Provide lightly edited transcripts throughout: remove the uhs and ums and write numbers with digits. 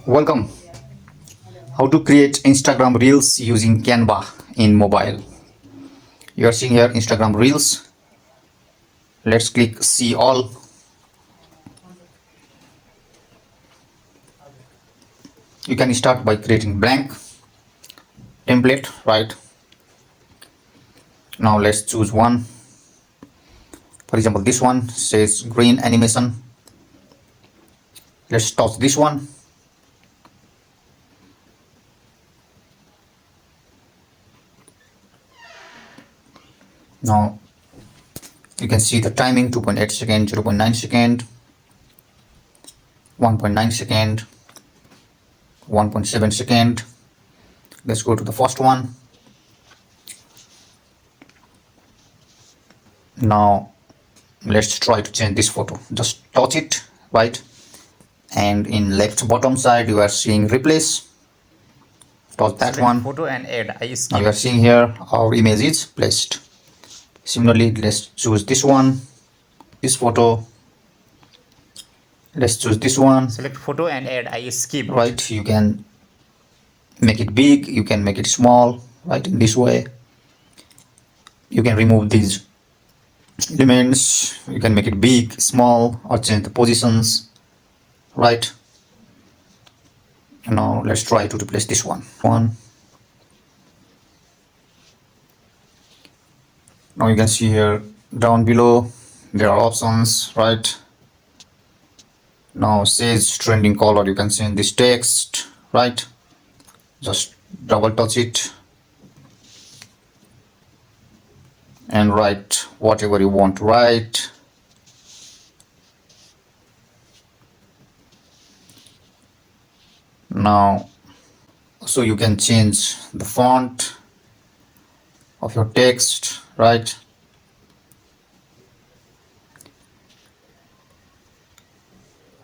Welcome. How to create Instagram Reels using Canva in mobile. You are seeing here Instagram Reels. Let's click see all. You can start by creating blank template, right? Now let's choose one. For example, this one says green animation. Let's toss this one. Now you can see the timing 2.8 second, 0.9 second, 1.9 second, 1.7 second. Let's go to the first one. Now let's try to change this photo. Just touch it, right? And in left bottom side you are seeing replace. Touch that one. Photo and add. Now you are seeing here our image is placed. Similarly, let's choose this one, this photo. Let's choose this one. Select photo and add. I skip. Right, you can make it big, you can make it small, right? In this way you can remove these elements, you can make it big, small, or change the positions, right? Now let's try to replace this one. Now you can see here down below there are options, right? Now says trending color, you can change this text, right? Just double touch it and write whatever you want to write. Now so you can change the font of your text, right?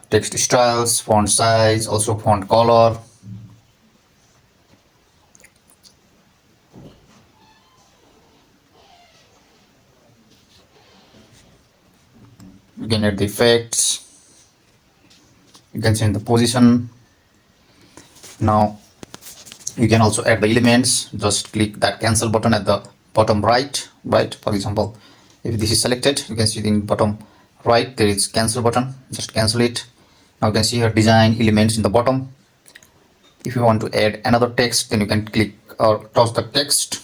Text styles, font size, also font color. You can add the effects, you can change the position. Now you can also add the elements. Just click that cancel button at the bottom right. For example, if this is selected, you can see in bottom right there is cancel button. Just cancel it. Now you can see here design elements in the bottom. If you want to add another text, then you can click or touch the text.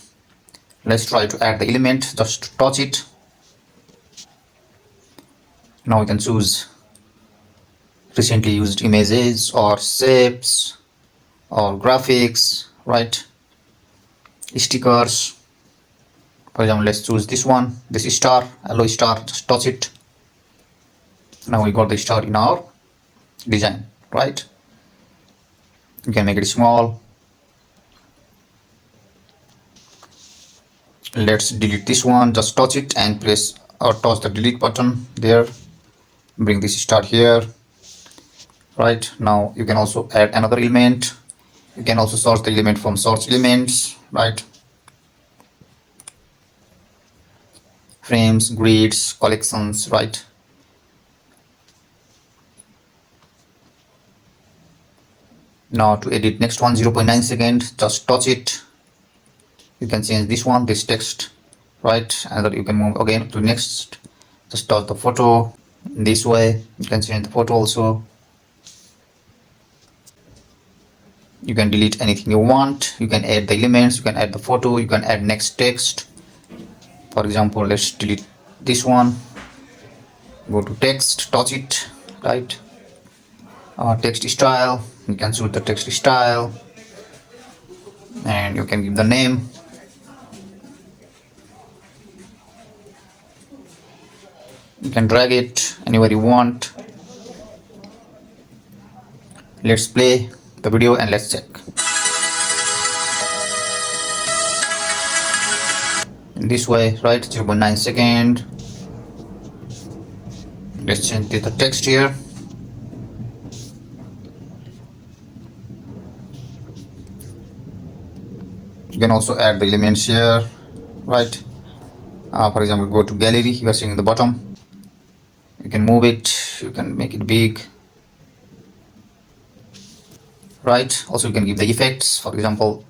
Let's try to add the element. Just touch it. Now you can choose recently used images or shapes or graphics, right? Stickers. For example, let's choose this one, this star, yellow star. Just touch it. Now we got the star in our design, right? You can make it small. Let's delete this one. Just touch it and press or touch the delete button there. Bring this star here, right? Now you can also add another element. You can also search the element from search elements, right? Frames, grids, collections, right? Now to edit next one, 0.9 second, just touch it. You can change this one, this text, right? And then you can move again to next. Just touch the photo this way. You can change the photo also. You can delete anything you want. You can add the elements, you can add the photo, you can add next text. For example, let's delete this one. Go to text, touch it, right? Text style, you can choose the text style and you can give the name. You can drag it anywhere you want. Let's play the video and let's check. In this way, right? 0.9 second. Let's change the text here. You can also add the elements here, right? For example, go to gallery. You are seeing in the bottom. You can move it. You can make it big. right? Also you can give the effects. For example,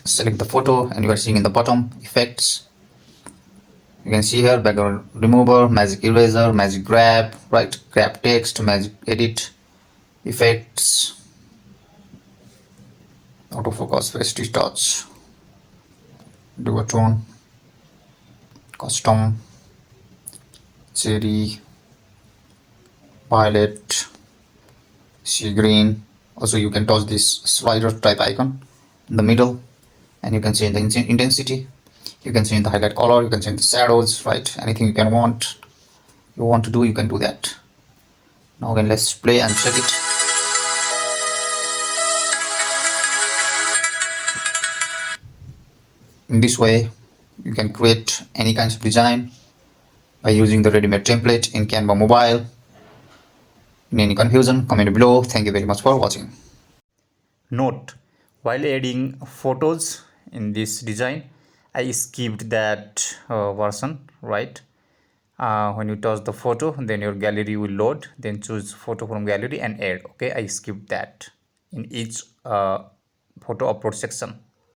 select the photo and you are seeing in the bottom effects. You can see here background remover, magic eraser, magic grab, right? Grab text, magic edit, effects, autofocus, fast touch, duotone, custom, cherry, violet, sea green. Also you can touch this slider type icon in the middle and you can change the intensity. You can change the highlight color, you can change the shadows, right? Anything you want to do, you can do that. Now again, let's play and check it. In this way, you can create any kinds of design by using the ready-made template in Canva mobile. In any confusion, comment below. Thank you very much for watching. Note: while adding photos in this design, I skipped that version, right? When you touch the photo, then your gallery will load, then choose photo from gallery and add. Okay, I skipped that in each photo upload section.